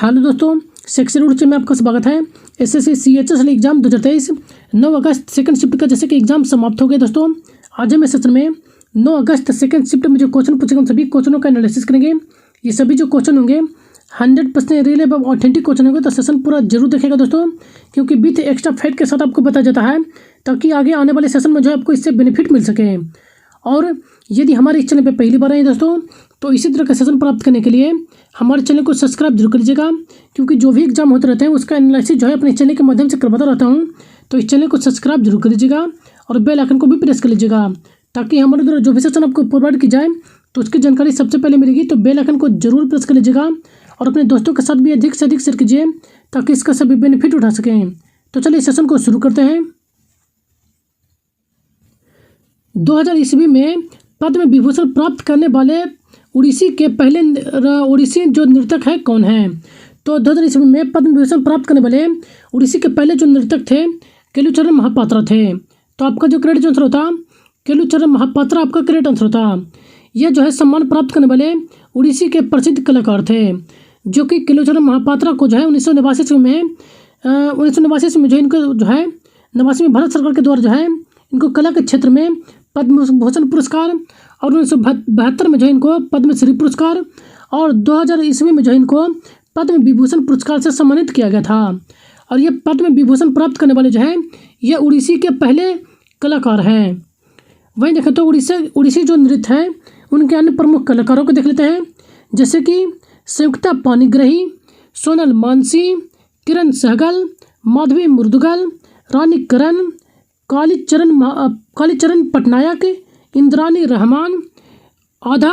Hello दोस्तों, section root में आपका स्वागत है। एसएससी सीएचएस एग्जाम 2023 9 अगस्त सेकंड शिफ्ट का जैसे कि एग्जाम समाप्त हो गए दोस्तों। आज हम इस सेशन में 9 अगस्त सेकंड शिफ्ट में जो क्वेश्चन पूछे गए सभी क्वेश्चनों का एनालिसिस करेंगे। ये सभी जो क्वेश्चन होंगे 100% रियल एवं ऑथेंटिक क्वेश्चन होंगे, तो सेशन पूरा जरूर देखेगा दोस्तों, क्योंकि विथ एक्स्ट्रा फैक्ट के साथ आपको बताया जाता है ताकि आगे आने वाले सेशन में जो है आपको इससे बेनिफिट मिल सके। और यदि हमारे इस चैनल पर पहली बार आए दोस्तों, तो इसी तरह का सेशन प्राप्त करने के लिए हमारे चैनल को सब्सक्राइब जरूर करिएगा, क्योंकि जो भी एग्जाम होते रहते हैं उसका एनालिसिस जो है अपने चैनल के माध्यम से करवाता रहता हूं। तो इस चैनल को सब्सक्राइब जरूर करिएगा और बेल आइकन को भी प्रेस कर लीजिएगा, ताकि हमारे द्वारा जो भी सेशन आपको प्रोवाइड की जाए तो उसकी जानकारी सबसे पहले मिलेगी। तो बेल आइकन को जरूर प्रेस कर लीजिएगा और अपने दोस्तों के साथ भी अधिक से अधिक शेयर कीजिए ताकि इसका सभी बेनिफिट उठा सकें। तो चलिए सेशन को शुरू करते हैं। 2000 ईस्वी में पद्म विभूषण प्राप्त करने वाले उड़ीसी के पहले उड़ीसी जो नर्तक है कौन है? तो 2000 ईस्वी में पद्म विभूषण प्राप्त करने वाले उड़ीसी के पहले जो नर्तक थे केलुचरण महापात्रा थे। तो आपका जो करेक्ट आंसर होता केलुचरण महापात्रा आपका करेक्ट आंसर होता। यह जो है सम्मान प्राप्त करने वाले उड़ीसी के प्रसिद्ध कलाकार थे, जो कि केलुचरण महापात्रा को जो है 1989 ईस्वी में जो इनको जो है 89 में भारत सरकार के द्वारा जो है इनको कला के क्षेत्र में पद्म भूषण पुरस्कार और 1972 में जो है इनको पद्मश्री पुरस्कार और 2000 ईस्वी में जो है इनको पद्म विभूषण पुरस्कार से सम्मानित किया गया था। और ये पद्म विभूषण प्राप्त करने वाले जो है ये उड़ीसी के पहले कलाकार हैं। वहीं देखें तो उड़ीसी जो नृत्य है उनके अन्य प्रमुख कलाकारों को देख लेते हैं, जैसे कि संयुक्ता पाणिग्राही, सोनल मानसी, किरण सहगल, माधवी मुर्दुगल, रानी करण, कालीचरण पटनायक, इंद्रानी रहमान, आधा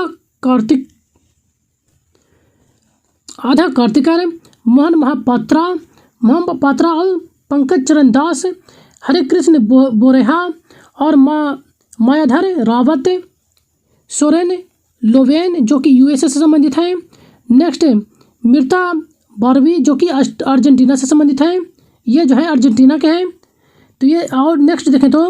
कार्तिकर, मोहन महापात्रा और पंकज चरण दास, हरे कृष्ण बोरेहा और मायाधर रावत, सोरेन लोवेन जो कि यूएसए से संबंधित हैं। नेक्स्ट मिर्ता बारवी जो कि अर्जेंटीना से संबंधित है, ये जो है अर्जेंटीना के हैं। तो ये और नेक्स्ट देखें तो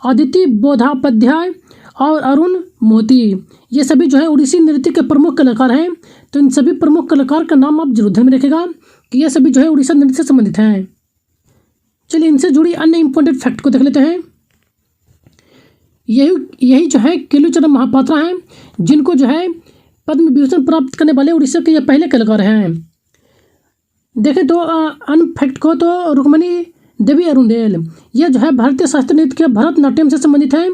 आदित्य बोधापाध्याय और अरुण मोती, ये सभी जो है उड़ीसी नृत्य के प्रमुख कलाकार हैं। तो इन सभी प्रमुख कलाकार का नाम आप जरूर ध्यान में रखिएगा कि ये सभी जो है उड़ीसा नृत्य से संबंधित हैं। चलिए इनसे जुड़ी अन्य इंपॉर्टेंट फैक्ट को देख लेते हैं। यही जो है केलुचरण महापात्रा हैं, जिनको जो है पद्म विभूषण प्राप्त करने वाले उड़ीसा के ये पहले कलाकार हैं। देखें तो अन्य फैक्ट को तो रुक्मणी देवी अरुंडेल, यह जो है भारतीय शास्त्रीय नृत्य के भरतनाट्यम से संबंधित हैं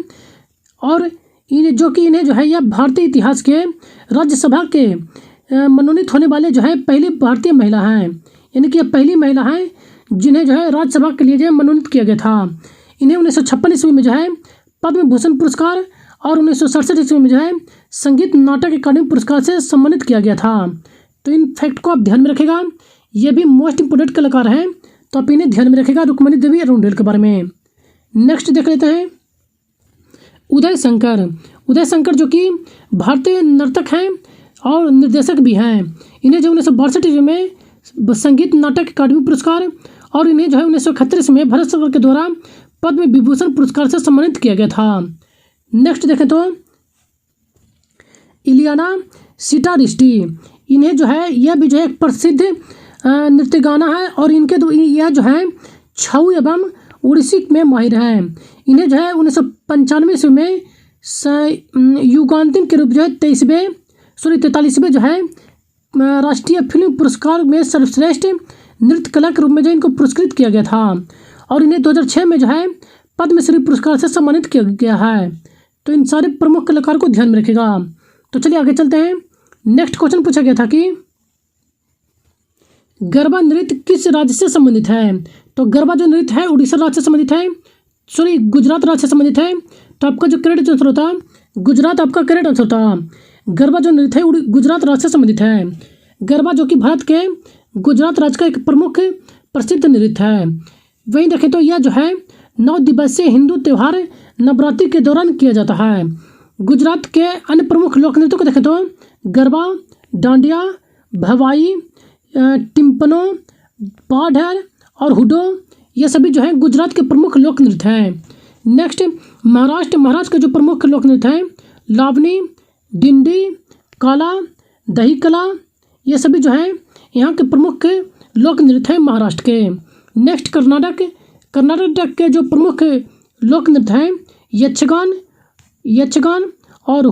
और इन्हें जो है यह भारतीय इतिहास के राज्यसभा के मनोनीत होने वाले जो है पहली भारतीय महिला हैं, यानी कि यह पहली महिला हैं जिन्हें जो है राज्यसभा के लिए जो है मनोनीत किया गया था। इन्हें 1956 ईस्वी में जो है पद्म भूषण पुरस्कार और 1967 ईस्वी में जो है संगीत नाटक अकादमी पुरस्कार से सम्मानित किया गया था। तो इन फैक्ट को आप ध्यान में रखेगा, ये भी मोस्ट इंपोर्टेंट कलाकार हैं, तो आप इन्हें ध्यान में रखेगा रुक्मणी देवी अरुंडेल के बारे में। नेक्स्ट देख लेते हैं उदय शंकर जो कि भारतीय नर्तक हैं और निर्देशक भी हैं। इन्हें जो 1962 ईस्वी में संगीत नाटक अकादमी पुरस्कार और इन्हें जो है 1971 में भारत सरकार के द्वारा पद्म विभूषण पुरस्कार से सम्मानित किया गया था। नेक्स्ट देखें तो इलियाना सिटारिस्टी, इन्हें जो है यह भी जो है एक प्रसिद्ध नृत्य गाना है और यह जो है छऊ एवं उड़ीसी में माहिर हैं। इन्हें जो है 1995 ईस्वी में युगांतिम के रूप जो है 43वें जो है राष्ट्रीय फिल्म पुरस्कार में सर्वश्रेष्ठ नृत्य कला के रूप में जो इनको पुरस्कृत किया गया था और इन्हें 2006 में जो है पद्मश्री पुरस्कार से सम्मानित किया गया है। तो इन सारे प्रमुख कलाकार को ध्यान में रखेगा। तो चलिए आगे चलते हैं। नेक्स्ट क्वेश्चन पूछा गया था कि गरबा नृत्य किस राज्य से संबंधित है? तो गरबा जो नृत्य है उड़ीसा राज्य से संबंधित है, गुजरात राज्य से संबंधित है। तो आपका जो करेक्ट आंसर होता गुजरात आपका करेक्ट आंसर होता। गरबा जो नृत्य है गुजरात राज्य से संबंधित है। गरबा जो कि भारत के गुजरात राज्य का एक प्रमुख प्रसिद्ध नृत्य है। वहीं देखें तो यह जो है 9 दिवसीय हिंदू त्यौहार नवरात्रि के दौरान किया जाता है। गुजरात के अन्य प्रमुख लोक नृत्यों को देखें तो गरबा, डांडिया, भवाई, टिम्पनो, पाढर और हुडो, ये सभी जो है गुजरात के प्रमुख लोक नृत्य हैं। नेक्स्ट महाराष्ट्र के जो प्रमुख लोक नृत्य हैं लावनी, डिंडी, काला, दही कला, ये सभी जो हैं यहाँ के प्रमुख लोक नृत्य हैं महाराष्ट्र के। नेक्स्ट कर्नाटक के जो प्रमुख लोक नृत्य हैं यक्षगान और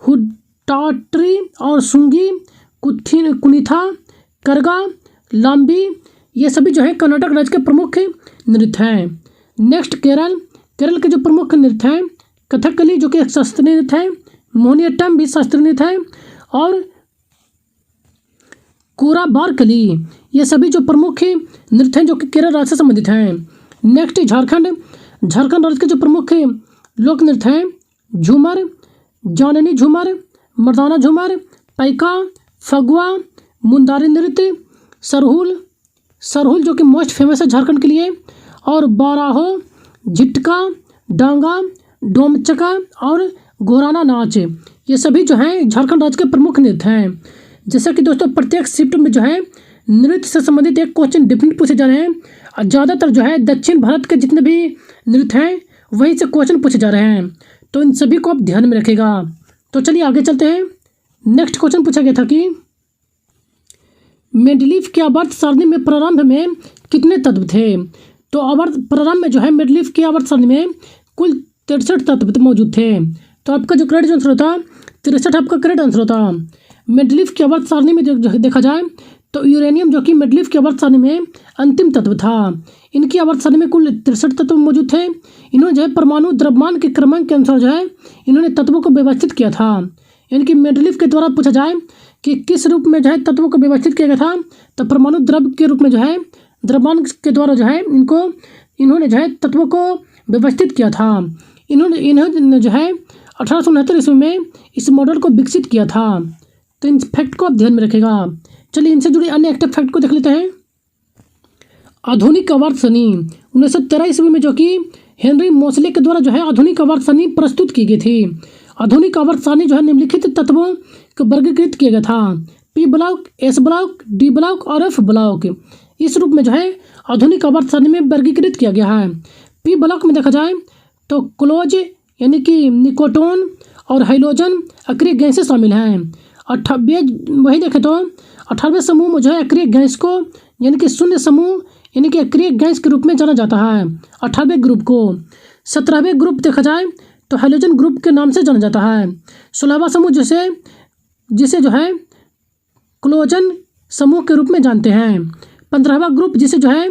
हुड्डाट्री और सुंगी, कुनिथा, करगा, लांबी, ये सभी जो है कर्नाटक राज्य के प्रमुख नृत्य हैं। नेक्स्ट केरल के जो प्रमुख नृत्य हैं कथकली जो कि एक शास्त्रीय नृत्य है, मोहिनीअट्टम भी शास्त्रीय नृत्य है और कोराबारकली, ये सभी जो प्रमुख नृत्य हैं जो कि केरल राज्य से संबंधित हैं। नेक्स्ट झारखंड राज्य के जो प्रमुख लोक नृत्य हैं झूमर, जाननी झूमर, मर्दाना झूमर, पैका, फगुआ, मुंदारी नृत्य, सरहुल जो कि मोस्ट फेमस है झारखंड के लिए, और बाराहो, झिटका, डांगा, डोमचका और घोराना नाच, ये सभी जो हैं झारखंड राज्य के प्रमुख नृत्य हैं। जैसा कि दोस्तों प्रत्येक शिफ्ट में जो है नृत्य से संबंधित एक क्वेश्चन डिफरेंट पूछे जा रहे हैं और ज़्यादातर जो है दक्षिण भारत के जितने भी नृत्य हैं वहीं से क्वेश्चन पूछे जा रहे हैं, तो इन सभी को आप ध्यान में रखेगा। तो चलिए आगे चलते हैं। नेक्स्ट क्वेश्चन पूछा गया था कि मेंडलीफ के आवर्त सारणी में प्रारंभ में कितने तत्व थे। तो प्रारंभ में जो है मेंडलीफ के आवर्त सारणी में कुल 63 तत्व मौजूद थे। तो आपका जो करेक्ट आंसर होता 63 आपका करेक्ट आंसर होता। मेंडलीफ के आवर्त सारणी में जो देखा जाए तो यूरेनियम जो कि मेंडलीफ के आवर्त सारणी में अंतिम तत्व था। इनकी आवर्त सारणी में कुल 63 तत्व मौजूद थे। इन्होंने जो है परमाणु द्रव्यमान के क्रमांक के अनुसार जो है इन्होंने तत्वों को व्यवस्थित किया था। यानी कि मेंडलीफ के द्वारा पूछा जाए कि किस रूप में जो है तत्वों को व्यवस्थित किया गया था, तो परमाणु द्रव्य के रूप में जो है द्रव्यमान के द्वारा जो है इन्होंने जो है तत्वों को व्यवस्थित किया था। इन्होंने जो है 1869 ईस्वी में इस मॉडल को विकसित किया था। तो इन फैक्ट को आप ध्यान में रखेगा। चलिए इनसे जुड़ी अन्य एक्टिव फैक्ट को देख लेते हैं। आधुनिक आवर्त सारणी 1913 ईस्वी में जो कि हेनरी मोसले के द्वारा जो है आधुनिक आवर्त सारणी प्रस्तुत की गई थी। आधुनिक आवर्त सारणी जो है निम्नलिखित तत्वों को वर्गीकृत किया गया था, P block, S block, D block और एफ ब्लॉक। इस रूप में जो है आधुनिक आवर्त सारणी में वर्गीकृत किया गया है। पी ब्लॉक में देखा जाए तो क्लोज यानी कि निकोटोन और हाइड्रोजन अक्रिय गैसें शामिल हैं। वही देखें तो 18वें समूह में जो है अक्रिय गैस को यानी कि शून्य समूह यानी कि अक्रिय गैस के रूप में जाना जाता है 18वें ग्रुप को। 17वें ग्रुप देखा जाए तो हाइड्रोजन ग्रुप के नाम से जाना जाता है। 16वां समूह जिसे जो है क्लोजन समूह के रूप में जानते हैं। 15वां ग्रुप जिसे जो है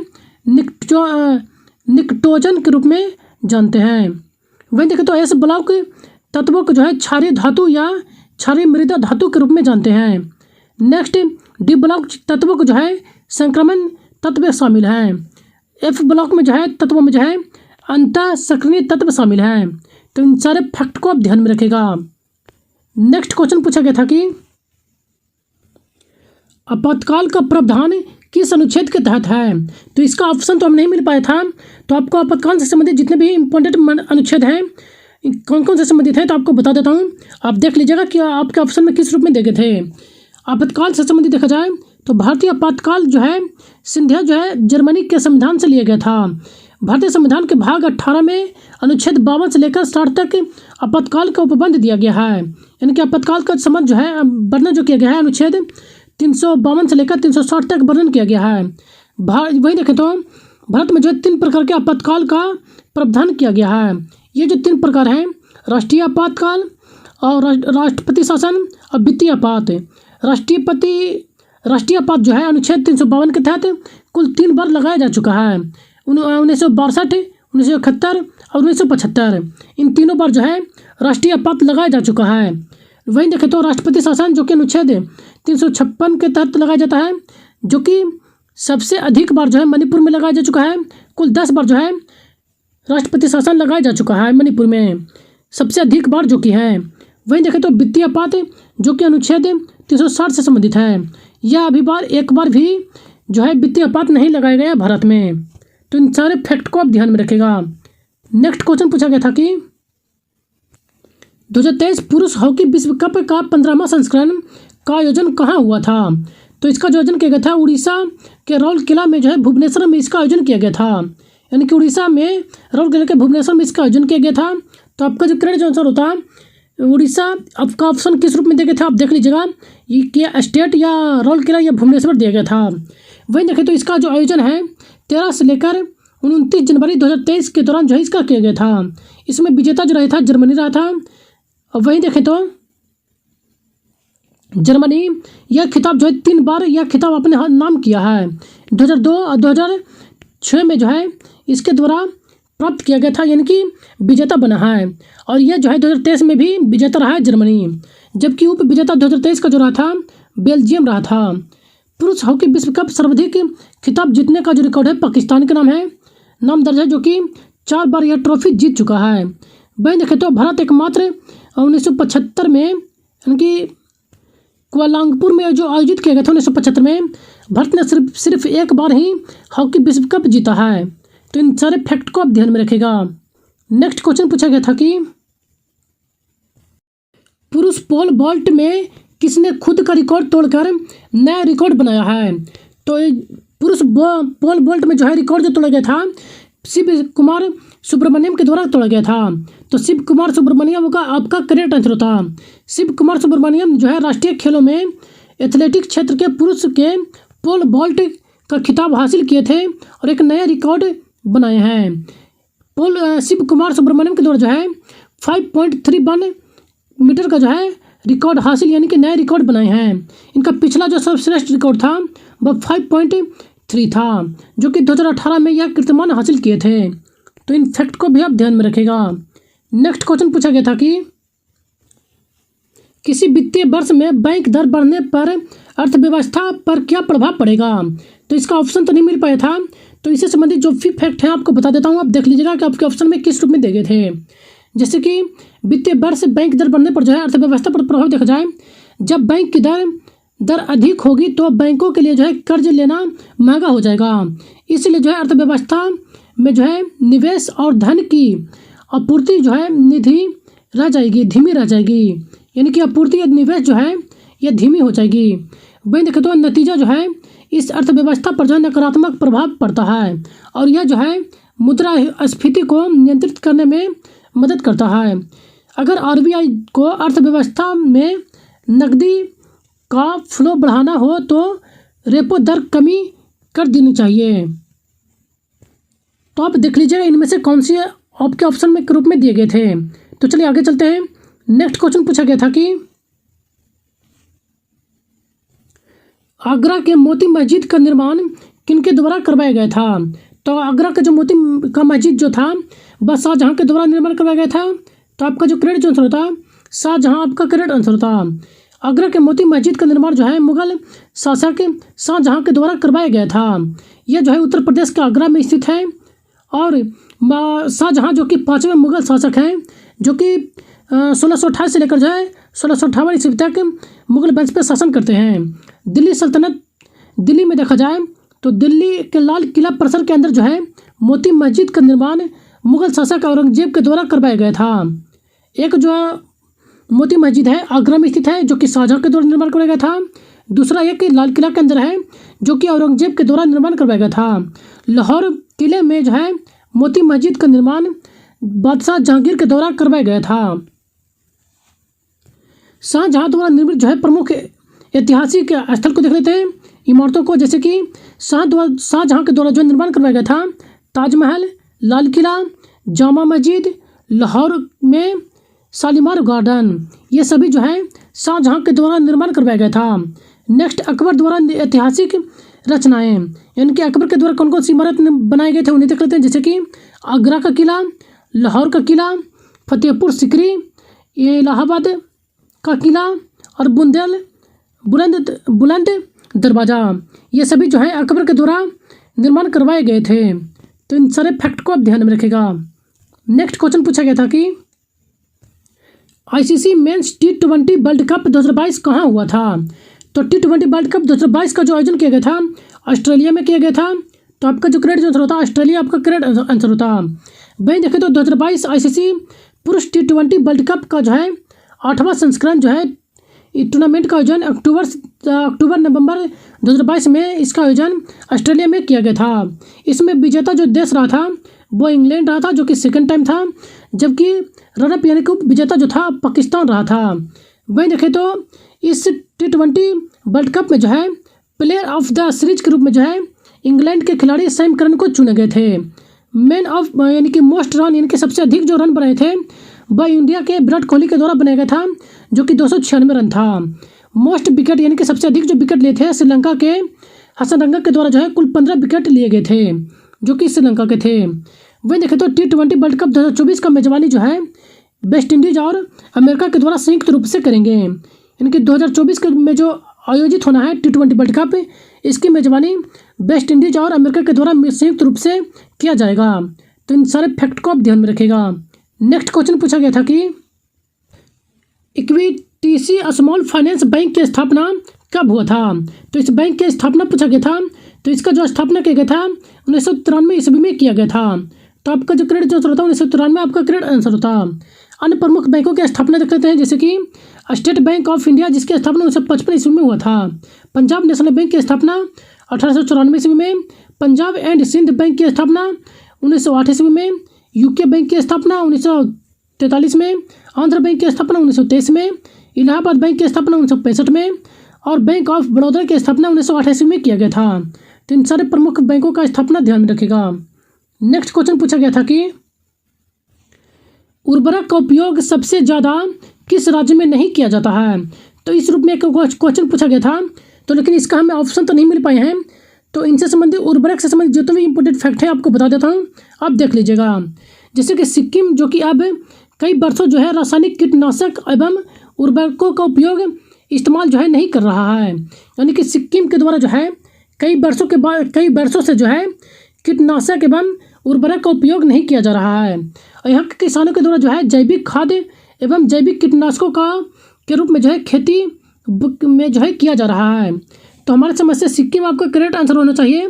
निकटोजन के रूप में जानते हैं। वहीं देखें तो एस ब्लॉक तत्वों को जो है क्षारीय धातु या क्षारीय मृदा धातु के रूप में जानते हैं। नेक्स्ट डी ब्लॉक तत्वों को जो है संक्रमण तत्व शामिल हैं। एफ ब्लॉक में जो है तत्वों में जो है अंतः सक्रिय तत्व शामिल हैं। तो इन सारे फैक्ट को आप ध्यान में रखेगा। नेक्स्ट क्वेश्चन पूछा गया था कि आपातकाल का प्रावधान किस अनुच्छेद के तहत है। तो इसका ऑप्शन तो हम नहीं मिल पाया था, तो आपको आपातकाल से संबंधित जितने भी इंपॉर्टेंट अनुच्छेद हैं कौन कौन से संबंधित है तो आपको बता देता हूँ। आप देख लीजिएगा कि आपके ऑप्शन में किस रूप में देखे थे। आपातकाल से संबंधित देखा जाए तो भारतीय आपातकाल जो है संध्या जो है जर्मनी के संविधान से लिया गया था। भारतीय संविधान के भाग 18 में अनुच्छेद 52 से लेकर 60 तक आपातकाल का उपबंध दिया गया है। यानी कि आपातकाल का संबंध जो है वर्णन जो किया गया है अनुच्छेद 352 से लेकर 360 तक वर्णन किया गया है। वही देखें तो भारत में जो है 3 प्रकार के आपातकाल का प्रावधान किया गया है। ये जो 3 प्रकार हैं राष्ट्रीय आपातकाल और राष्ट्रपति शासन और वित्तीय आपात। राष्ट्रीय आपात जो है अनुच्छेद 352 के तहत कुल 3 बार लगाया जा चुका है। 1962, 1971 और 1975 इन तीनों बार जो है राष्ट्रीय आपात लगाया जा चुका है। वहीं देखें तो राष्ट्रपति शासन जो कि अनुच्छेद 356 के तहत लगाया जाता है, जो कि सबसे अधिक बार जो है मणिपुर में लगाया जा चुका है। कुल 10 बार जो है राष्ट्रपति शासन लगाया जा चुका है मणिपुर में सबसे अधिक बार जो कि है। वहीं देखें तो वित्तीय आपात जो कि अनुच्छेद 360 से संबंधित है। यह अभी बार एक बार भी जो है वित्तीय आपात नहीं लगाया गया भारत में। तो इन सारे फैक्ट को आप ध्यान में रखेगा। नेक्स्ट क्वेश्चन पूछा गया था कि 2023 पुरुष हॉकी विश्व कप का 15वां संस्करण का आयोजन कहाँ हुआ था। तो इसका जो आयोजन किया गया था उड़ीसा के राउरकेला में जो है भुवनेश्वर में इसका आयोजन किया गया था। यानी कि उड़ीसा में राउरकेला के भुवनेश्वर में इसका आयोजन किया गया था। तो आपका जो करेक्ट आंसर होता उड़ीसा आपका ऑप्शन किस रूप में दिया गया था आप देख लीजिएगा, ये क्या स्टेट या राउरकेला या भुवनेश्वर दिया गया था। वहीं देखें तो इसका जो आयोजन है 13 से लेकर 29 जनवरी 2023 के दौरान जो है इसका किया गया था। इसमें विजेता जो रहा था जर्मनी रहा था। और वहीं देखें तो जर्मनी यह खिताब जो है 3 बार यह खिताब अपने नाम किया है। 2002 और 2006 में जो है इसके द्वारा प्राप्त किया गया था, यानी कि विजेता बना है। और यह जो है 2023 में भी विजेता रहा है जर्मनी, जबकि उप विजेता 2023 का जो रहा था बेल्जियम रहा था। पुरुष हॉकी विश्व कप सर्वाधिक खिताब जीतने का जो रिकॉर्ड है पाकिस्तान के नाम दर्ज है, जो कि 4 बार यह ट्रॉफी जीत चुका है। वहीं देखें तो भारत एकमात्र 1975 में यानी कि कुआलालंपुर में जो आयोजित किया गया था 1975 में, भारत ने सिर्फ एक बार ही हॉकी विश्व कप जीता है। तो इन सारे फैक्ट को आप ध्यान में रखेगा। नेक्स्ट क्वेश्चन पूछा गया था कि पुरुष पोल वॉल्ट में किसने खुद का रिकॉर्ड तोड़कर नया रिकॉर्ड बनाया है। तो पुरुष पोल वॉल्ट में जो है रिकॉर्ड जो तोड़ा गया था शिव कुमार सुब्रमण्यम के द्वारा तोड़ा गया था। तो शिव कुमार सुब्रमण्यम का आपका करेक्ट आंसर होता। शिव कुमार सुब्रमण्यम जो है राष्ट्रीय खेलों में एथलेटिक्स क्षेत्र के पुरुष के पोल वॉल्ट का खिताब हासिल किए थे और एक नया रिकॉर्ड बनाए हैं। शिव कुमार सुब्रमण्यम के द्वारा जो है 5.31 मीटर का जो है रिकॉर्ड हासिल यानी कि नए रिकॉर्ड बनाए हैं। इनका पिछला जो सर्वश्रेष्ठ रिकॉर्ड था वह 5.3 था, जो कि 2018 में यह कीर्तिमान हासिल किए थे। तो इन फैक्ट को भी आप ध्यान में रखेगा। नेक्स्ट क्वेश्चन पूछा गया था कि किसी वित्तीय वर्ष में बैंक दर बढ़ने पर अर्थव्यवस्था पर क्या प्रभाव पड़ेगा। तो इसका ऑप्शन तो नहीं मिल पाया था, तो इससे संबंधित जो भी फैक्ट है आपको बता देता हूँ, आप देख लीजिएगा कि आपके ऑप्शन में किस रूप में दिए गए थे। जैसे कि वित्तीय वर्ष बैंक दर बढ़ने पर जो है अर्थव्यवस्था पर प्रभाव देखा जाए, जब बैंक की दर अधिक होगी तो बैंकों के लिए जो है कर्ज लेना महंगा हो जाएगा। इसलिए जो है अर्थव्यवस्था में जो है निवेश और धन की आपूर्ति जो है धीमी रह जाएगी, यानी कि आपूर्ति या निवेश जो है यह धीमी हो जाएगी। वहीं देखें तो नतीजा जो है इस अर्थव्यवस्था पर जो है नकारात्मक प्रभाव पड़ता है और यह जो है मुद्रास्फीति को नियंत्रित करने में मदद करता है। अगर आरबीआई को अर्थव्यवस्था में नकदी का फ्लो बढ़ाना हो तो रेपो दर कमी कर देनी चाहिए। तो आप देख लीजिएगा इनमें से कौन सी आपके ऑप्शन में के रूप में दिए गए थे। तो चलिए आगे चलते हैं। नेक्स्ट क्वेश्चन पूछा गया था कि आगरा के मोती मस्जिद का निर्माण किनके द्वारा करवाया गया था। तो आगरा का जो मोती का मस्जिद जो था वह शाहजहाँ के द्वारा निर्माण करवाया गया था। तो आपका जो करेक्ट आंसर होता शाहजहाँ आपका करेक्ट आंसर होता। आगरा के मोती मस्जिद का निर्माण जो है मुगल शासक शाहजहाँ के द्वारा करवाया गया था। यह जो है उत्तर प्रदेश के आगरा में स्थित है और शाहजहाँ जो कि 5वें मुगल शासक हैं, जो कि 1628 से लेकर जो है 1658 ईस्वी तक मुगल वंश पर शासन करते हैं। दिल्ली सल्तनत दिल्ली में देखा जाए तो दिल्ली के लाल किला परिसर के अंदर जो है मोती मस्जिद का निर्माण मुगल शासक औरंगजेब के द्वारा करवाया गया था। एक जो मोती मस्जिद है आगरा में स्थित है, जो कि शाहजहाँ के द्वारा निर्माण करवाया गया था। दूसरा एक लाल किला के अंदर है, जो कि औरंगजेब के द्वारा निर्माण करवाया गया था। लाहौर किले में जो है मोती मस्जिद का निर्माण बादशाह जहांगीर के द्वारा करवाया गया था। शाहजहाँ द्वारा निर्मित जो है प्रमुख ऐतिहासिक स्थल को देख लेते हैं, इमारतों को, जैसे कि शाहजहाँ के द्वारा जो निर्माण करवाया गया था ताजमहल, लाल किला, जामा मस्जिद, लाहौर में शालीमार गार्डन, ये सभी जो है शाहजहाँ के द्वारा निर्माण करवाया गया था। नेक्स्ट अकबर द्वारा ऐतिहासिक रचनाएं, यानी कि अकबर के द्वारा कौन कौन सी इमारत बनाए गए थे उन्हें देख लेते हैं, जैसे कि आगरा का किला, लाहौर का किला, फतेहपुर सिकरी, इलाहाबाद का किला और बुलंद दरवाज़ा, ये सभी जो है अकबर के द्वारा निर्माण करवाए गए थे। तो इन सारे फैक्ट को आप ध्यान में रखेगा। नेक्स्ट क्वेश्चन पूछा गया था कि ICC men's T20 world cup 2022 कहाँ हुआ था। तो T20 वर्ल्ड कप 2022 का जो आयोजन किया गया था ऑस्ट्रेलिया में किया गया था। तो आपका जो करेक्ट आंसर होता ऑस्ट्रेलिया आपका करेक्ट आंसर होता। वहीं देखें तो 2022 आईसीसी पुरुष T20 वर्ल्ड कप का जो है 8वां संस्करण जो है टूर्नामेंट का आयोजन अक्टूबर-नवंबर 2022 में इसका आयोजन ऑस्ट्रेलिया में किया गया था। इसमें विजेता जो देश रहा था वो इंग्लैंड रहा था, जो कि सेकंड टाइम था, जबकि रनअप यानी कि विजेता जो था पाकिस्तान रहा था। वहीं देखें तो इस T20 वर्ल्ड कप में जो है प्लेयर ऑफ द सीरीज के रूप में जो है इंग्लैंड के खिलाड़ी सैम करन को चुने गए थे। मैन ऑफ यानी कि मोस्ट रन यानी कि सबसे अधिक जो रन बनाए थे वह इंडिया के विराट कोहली के द्वारा बनाया गया था, जो कि 296 रन था। मोस्ट विकेट यानी कि सबसे अधिक जो विकेट लिए थे श्रीलंका के हसन रंगा के द्वारा जो है कुल 15 विकेट लिए गए थे, जो कि श्रीलंका के थे। वहीं देखें तो T20 वर्ल्ड कप 2024 का मेजबानी जो है वेस्ट इंडीज और अमेरिका के द्वारा संयुक्त रूप से करेंगे। यानी कि 2024 के में जो आयोजित होना है T20 वर्ल्ड कप, इसकी मेजबानी वेस्ट इंडीज और अमेरिका के द्वारा संयुक्त रूप से किया जाएगा। तो इन सारे फैक्ट को आप ध्यान में रखिएगा। नेक्स्ट क्वेश्चन पूछा गया था कि इक्विटी स्मॉल फाइनेंस बैंक की स्थापना कब हुआ था। तो इस बैंक की स्थापना पूछा गया था। तो इसका जो स्थापना किया गया था 1993 ईस्वी में किया गया था। तो आपका जो करेक्ट आंसर होता है 1993 आपका करेक्ट आंसर होता। अन्य प्रमुख बैंकों की स्थापना देख लेते हैं, जैसे कि स्टेट बैंक ऑफ इंडिया जिसकी स्थापना 1955 ईस्वी में हुआ था। पंजाब नेशनल बैंक की स्थापना 1894 ईस्वी में। पंजाब एंड सिंध बैंक की स्थापना 1908 ईस्वी में। यूके बैंक की स्थापना 1943 में। आंध्र बैंक की स्थापना 1923 में। इलाहाबाद बैंक की स्थापना 1965 में। और बैंक ऑफ बड़ौदा की स्थापना 1988 में किया गया था। तो इन सारे प्रमुख बैंकों का स्थापना ध्यान में रखिएगा। नेक्स्ट क्वेश्चन पूछा गया था कि उर्वरक का उपयोग सबसे ज़्यादा किस राज्य में नहीं किया जाता है। तो इस रूप में एक क्वेश्चन पूछा गया था, तो लेकिन इसका हमें ऑप्शन तो नहीं मिल पाए हैं। तो इनसे संबंधित उर्वरक से संबंधित जितने भी इंपॉर्टेंट फैक्ट है आपको बता देता हूँ, आप देख लीजिएगा। जैसे कि सिक्किम जो कि अब कई वर्षों जो है रासायनिक कीटनाशक एवं उर्वरकों का उपयोग इस्तेमाल जो है नहीं कर रहा है। यानी कि सिक्किम के द्वारा जो है कई वर्षों से जो है कीटनाशक एवं उर्वरक का उपयोग नहीं किया जा रहा है। और यहाँ के किसानों के द्वारा जो है जैविक खाद एवं जैविक कीटनाशकों के रूप में जो है खेती में जो है किया जा रहा है। तो हमारे समझ से सिक्किम आपका करेक्ट आंसर होना चाहिए,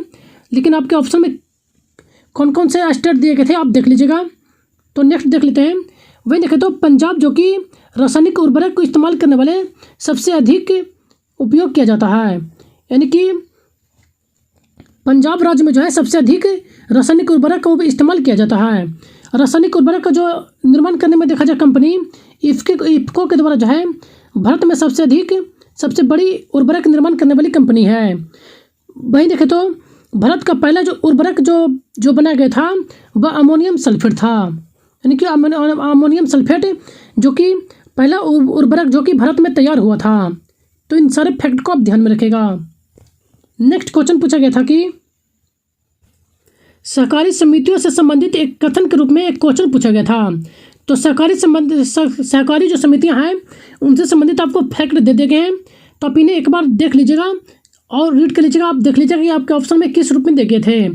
लेकिन आपके ऑप्शन में कौन कौन से स्टेट दिए गए थे आप देख लीजिएगा। तो नेक्स्ट देख लेते हैं। वही देखें तो पंजाब जो कि रासायनिक उर्वरक को इस्तेमाल करने वाले सबसे अधिक उपयोग किया जाता है। यानी कि पंजाब राज्य में जो है सबसे अधिक रासायनिक उर्वरक का इस्तेमाल किया जाता है। रासायनिक उर्वरक का जो निर्माण करने में देखा जाए कंपनी इफ्को के द्वारा जो है भारत में सबसे बड़ी उर्वरक निर्माण करने वाली कंपनी है। वहीं देखें तो भारत का पहला जो उर्वरक जो बनाया गया था वह अमोनियम सल्फेट था। यानी कि अमोनियम सल्फेट जो कि पहला उर्वरक जो कि भारत में तैयार हुआ था। तो इन सारे फैक्ट को आप ध्यान में रखिएगा। नेक्स्ट क्वेश्चन पूछा गया था कि सहकारी समितियों से संबंधित एक कथन के रूप में एक क्वेश्चन पूछा गया था। तो सहकारी जो समितियां हैं उनसे संबंधित आपको फैक्ट दे दिए गए हैं। तो आप इन्हें एक बार देख लीजिएगा और रीड कर लीजिएगा। आप देख लीजिएगा कि आपके ऑप्शन में किस रूप में दिए गए थे।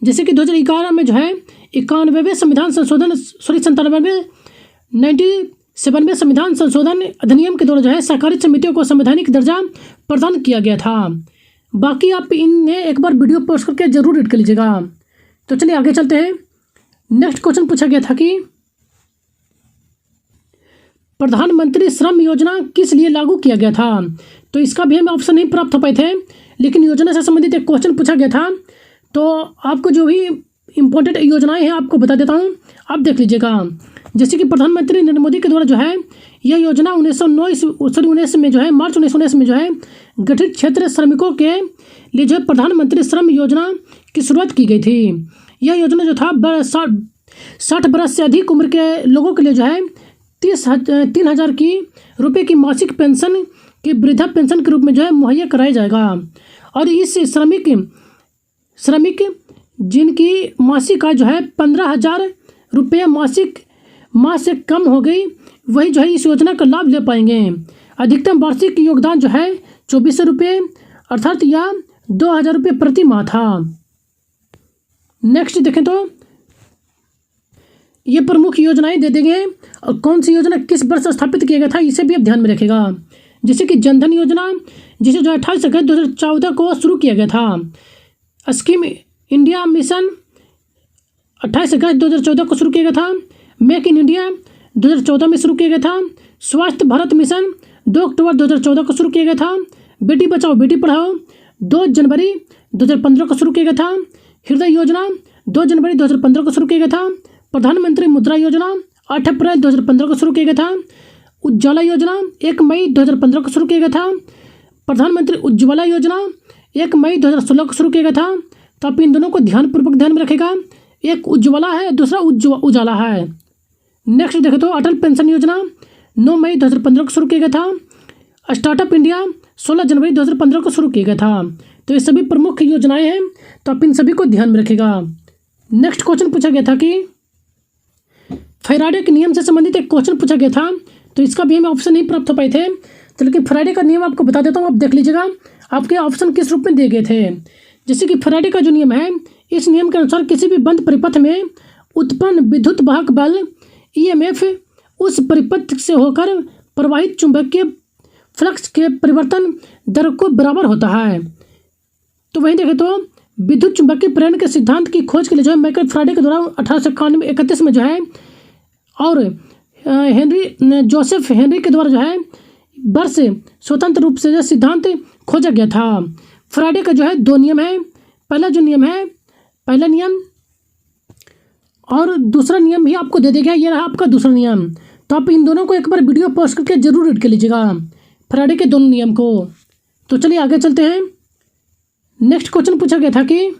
जैसे कि 2011 में जो है 91वें संविधान संशोधन 97वें संविधान संशोधन अधिनियम के द्वारा जो है सहकारी समितियों को संवैधानिक दर्जा प्रदान किया गया था। बाकी आप इन्हें एक बार वीडियो पोस्ट करके जरूर रीड कर लीजिएगा। तो चलिए आगे चलते हैं। नेक्स्ट क्वेश्चन पूछा गया था कि प्रधानमंत्री श्रम योजना किस लिए लागू किया गया था। तो इसका भी हमें ऑप्शन नहीं प्राप्त हो पाए थे, लेकिन योजना से संबंधित एक क्वेश्चन पूछा गया था। तो आपको जो भी इम्पोर्टेंट योजनाएं हैं आपको बता देता हूँ, आप देख लीजिएगा। जैसे कि प्रधानमंत्री नरेंद्र मोदी के द्वारा जो है यह योजना 1919 में जो है मार्च 1919 में जो है गठित क्षेत्र श्रमिकों के लिए जो है प्रधानमंत्री श्रम योजना की शुरुआत की गई थी। यह योजना जो था 60 बरस से अधिक उम्र के लोगों के लिए जो है 3,000 की रुपये की मासिक पेंशन की वृद्धा पेंशन के रूप में जो है मुहैया कराया जाएगा। और इस श्रमिक जिनकी मासिक आय जो है 15,000 रुपये माह से कम हो गई वही जो है इस योजना का लाभ ले पाएंगे। अधिकतम वार्षिक योगदान जो है 2400 रुपये अर्थात या 2,000 रुपये प्रति माह था। नेक्स्ट देखें तो ये प्रमुख योजनाएं दे देंगे और कौन सी योजना किस वर्ष स्थापित किया गया था इसे भी आप ध्यान में रखिएगा। जैसे कि जनधन योजना जिसे जो 28 अगस्त 2014 को शुरू किया गया था। स्कीम इंडिया मिशन 28 अगस्त 2014 को शुरू किया गया था। मेक इन इंडिया 2014 में शुरू किया गया था। स्वास्थ्य भारत मिशन 2 अक्टूबर 2014 को शुरू किया गया था। बेटी बचाओ बेटी पढ़ाओ 2 जनवरी 2015 को शुरू किया गया था। हृदय योजना 2 जनवरी 2015 को शुरू किया गया था। प्रधानमंत्री मुद्रा योजना 8 अप्रैल 2015 को शुरू किया गया था। उज्ज्वला योजना 1 मई 2015 को शुरू किया गया था। प्रधानमंत्री उज्ज्वला योजना 1 मई 2016 को शुरू किया गया था। तो आप इन दोनों को ध्यानपूर्वक ध्यान में रखेगा। एक उज्ज्वला है, दूसरा उजाला है। नेक्स्ट देखें तो अटल पेंशन योजना 9 मई 2015 को शुरू किया गया था। स्टार्टअप इंडिया 16 जनवरी 2015 को शुरू किया गया था। तो ये सभी प्रमुख योजनाएं हैं, तो आप इन सभी को ध्यान में रखेगा। नेक्स्ट क्वेश्चन पूछा गया था कि फैराडे के नियम से संबंधित एक क्वेश्चन पूछा गया था, तो इसका भी हमें ऑप्शन नहीं प्राप्त हो पाए थे। तो लेकिन फैराडे का नियम आपको बता देता हूँ, आप देख लीजिएगा आपके ऑप्शन किस रूप में दिए गए थे। जैसे कि फैराडे का जो नियम है, इस नियम के अनुसार किसी भी बंद परिपथ में उत्पन्न विद्युत वाहक बल EMF उस परिपथ से होकर प्रवाहित चुंबकीय फ्लक्स के परिवर्तन दर को बराबर होता है। तो वहीं देखें तो विद्युत चुंबकीय प्रेरण के सिद्धांत की खोज के लिए जो है माइकल फैराडे के द्वारा 1891-31 में जो है और जोसेफ हेनरी के द्वारा जो है वर्ष स्वतंत्र रूप से जो सिद्धांत खोजा गया था। फैराडे का जो है 2 नियम है। पहला जो नियम है, पहला नियम और दूसरा नियम भी आपको दे देगा। ये रहा आपका दूसरा नियम। तो आप इन दोनों को एक बार वीडियो पॉज करके जरूर रीड कर लीजिएगा, फैराडे के दोनों नियम को। तो चलिए आगे चलते हैं। नेक्स्ट क्वेश्चन पूछा गया था कि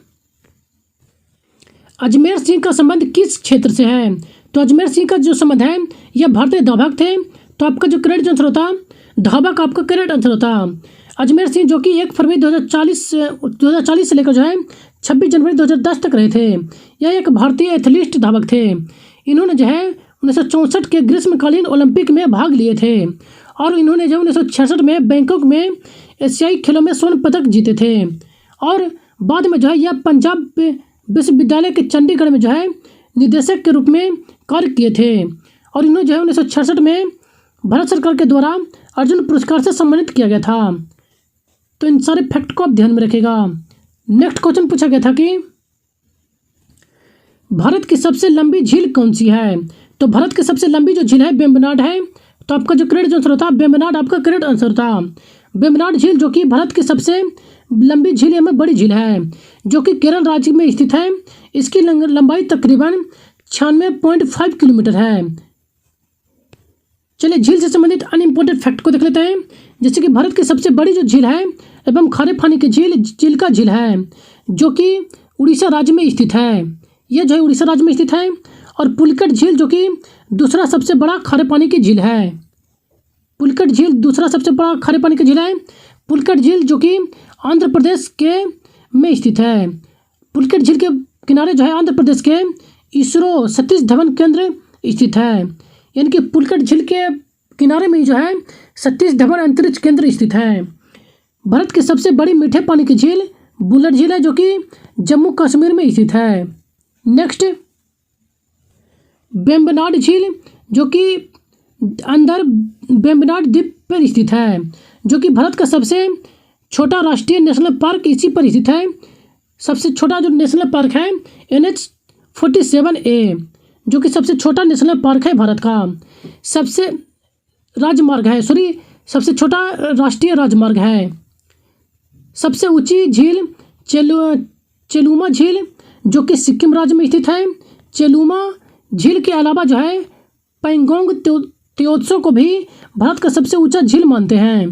अजमेर सिंह का संबंध किस क्षेत्र से है। तो अजमेर सिंह का जो संबंध है यह भारतीय धावक थे। तो आपका जो करेक्ट आंसर होता धावक, आपका करेक्ट आंसर होता। अजमेर सिंह जो कि 1 फरवरी 2040 से लेकर जो है 26 जनवरी 2010 तक रहे थे। यह एक भारतीय एथलीट धावक थे। इन्होंने जो है 1964 के ग्रीष्मकालीन ओलंपिक में भाग लिए थे और इन्होंने जो 1966 में बैंकॉक में एशियाई खेलों में स्वर्ण पदक जीते थे। और बाद में जो है यह पंजाब विश्वविद्यालय के चंडीगढ़ में जो है निदेशक के रूप में कार्य किए थे। और इन्होंने जो है 1966 में भारत सरकार के द्वारा अर्जुन पुरस्कार से सम्मानित किया गया था। तो इन सारे फैक्ट को आप ध्यान में रखेगा। नेक्स्ट क्वेश्चन पूछा गया था कि भारत की सबसे लंबी झील कौन सी है। तो भारत की सबसे लंबी जो झील है वेम्बनाड है। तो आपका जो करेक्ट आंसर होता है वेम्बनाड, आपका करेक्ट आंसर था। वेम्बनाड झील जो कि भारत की सबसे लंबी झील में बड़ी झील है, जो कि केरल राज्य में स्थित है। इसकी लंबाई तकरीबन 96.5 किलोमीटर है। चलिए झील से संबंधित अनइम्पोर्टेंट फैक्ट को देख लेते हैं। जैसे कि भारत की सबसे बड़ी जो झील है एवं खारे पानी की झील चिल्का झील है, जो कि उड़ीसा राज्य में स्थित है। यह जो है उड़ीसा राज्य में स्थित है। और पुलिकट झील जो कि दूसरा सबसे बड़ा खारे पानी की झील है। पुलिकट झील दूसरा सबसे बड़ा खारे पानी की झील है। पुलिकट झील जो कि आंध्र प्रदेश के में स्थित है। पुलिकट झील के किनारे जो है आंध्र प्रदेश के इसरो सतीश धवन केंद्र स्थित है। यानी कि पुलिकट झील के किनारे में जो है सतीश धवन अंतरिक्ष केंद्र स्थित है। भारत की सबसे बड़ी मीठे पानी की झील बुलर झील है, जो कि जम्मू कश्मीर में स्थित है। नेक्स्ट वेम्बनाड झील जो कि अंदर वेम्बनाड द्वीप पर स्थित है, जो कि भारत का सबसे छोटा राष्ट्रीय नेशनल पार्क इसी पर स्थित है। सबसे छोटा जो नेशनल पार्क है NH-47A, जो कि सबसे छोटा नेशनल पार्क है भारत का। सबसे छोटा राष्ट्रीय राजमार्ग है। सबसे ऊंची झील चेलुमा झील जो कि सिक्किम राज्य में स्थित है। चेलुमा झील के अलावा जो है पैंगोंग त्योत्सो को भी भारत का सबसे ऊंचा झील मानते हैं।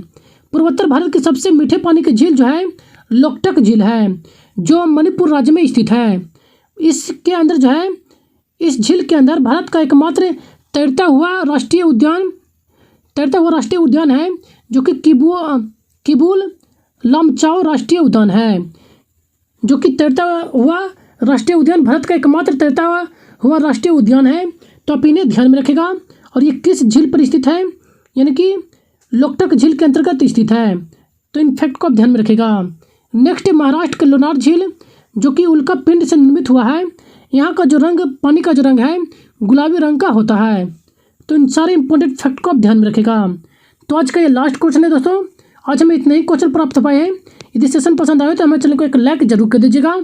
पूर्वोत्तर भारत की सबसे मीठे पानी की झील जो है लोकटक झील है, जो मणिपुर राज्य में स्थित है। इसके अंदर जो है इस झील के अंदर भारत का एकमात्र तैरता हुआ राष्ट्रीय उद्यान है, जो कि किबुल लामचाओ राष्ट्रीय उद्यान है, जो कि तैरता हुआ राष्ट्रीय उद्यान भारत का एकमात्र तैरता हुआ राष्ट्रीय उद्यान है। तो आप इन्हें ध्यान में रखेगा। और ये किस झील पर स्थित है, यानी कि लोकटक झील के अंतर्गत स्थित है। तो इन फैक्ट को आप ध्यान में रखेगा। नेक्स्ट महाराष्ट्र का लोनार झील जो कि उल्का पिंड से निर्मित हुआ है। यहाँ का जो रंग, पानी का जो रंग है गुलाबी रंग का होता है। तो इन सारे इंपॉर्टेंट फैक्ट को आप ध्यान में रखेगा। तो आज का ये लास्ट क्वेश्चन है दोस्तों। आज हमें इतने ही क्वेश्चन प्राप्त हो पाए हैं। यदि सेशन पसंद आए तो हमारे चैनल को एक लाइक जरूर कर दीजिएगा।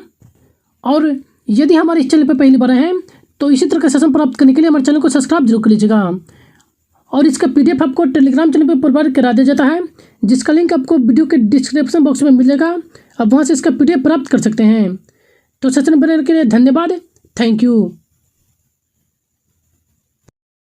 और यदि हमारे इस चैनल पर पहली बार हैं तो इसी तरह का सेशन प्राप्त करने के लिए हमारे चैनल को सब्सक्राइब जरूर कर लीजिएगा। और इसका PDF आपको टेलीग्राम चैनल पर प्रोवाइड करा दिया जाता है, जिसका लिंक आपको वीडियो के डिस्क्रिप्शन बॉक्स में मिलेगा। आप वहाँ से इसका PDF प्राप्त कर सकते हैं। तो सेशन बनाने के लिए धन्यवाद। Thank you.